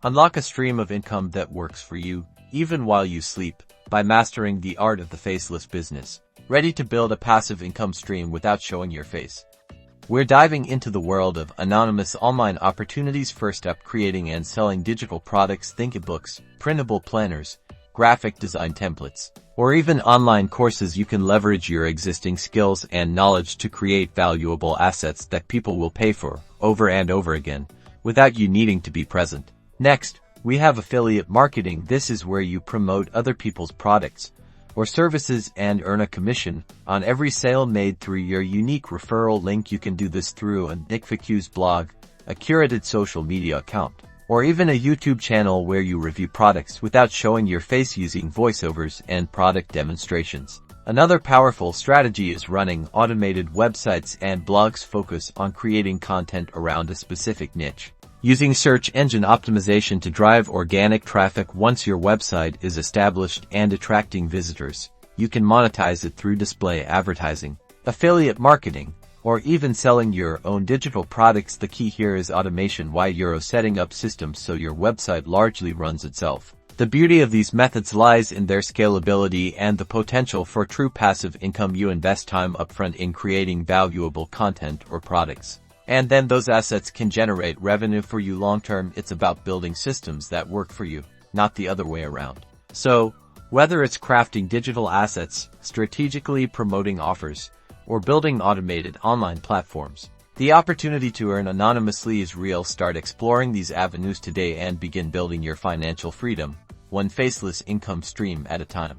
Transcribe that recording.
Unlock a stream of income that works for you, even while you sleep, by mastering the art of the faceless business. Ready to build a passive income stream without showing your face? We're diving into the world of anonymous online opportunities. First up, creating and selling digital products. Think ebooks, printable planners, graphic design templates, or even online courses. You can leverage your existing skills and knowledge to create valuable assets that people will pay for over and over again, without you needing to be present. Next, we have affiliate marketing. This is where you promote other people's products or services and earn a commission on every sale made through your unique referral link. You can do this through a FAQ's blog, a curated social media account, or even a YouTube channel where you review products without showing your face using voiceovers and product demonstrations. Another powerful strategy is running automated websites and blogs. Focus on creating content around a specific niche, using search engine optimization to drive organic traffic. Once your website is established and attracting visitors, you can monetize it through display advertising, affiliate marketing, or even selling your own digital products. The key here is automation. Why? You're setting up systems so your website largely runs itself. The beauty of these methods lies in their scalability and the potential for true passive income. You invest time upfront in creating valuable content or products, and then those assets can generate revenue for you long-term. It's about building systems that work for you, not the other way around. So, whether it's crafting digital assets, strategically promoting offers, or building automated online platforms, the opportunity to earn anonymously is real. Start exploring these avenues today and begin building your financial freedom, one faceless income stream at a time.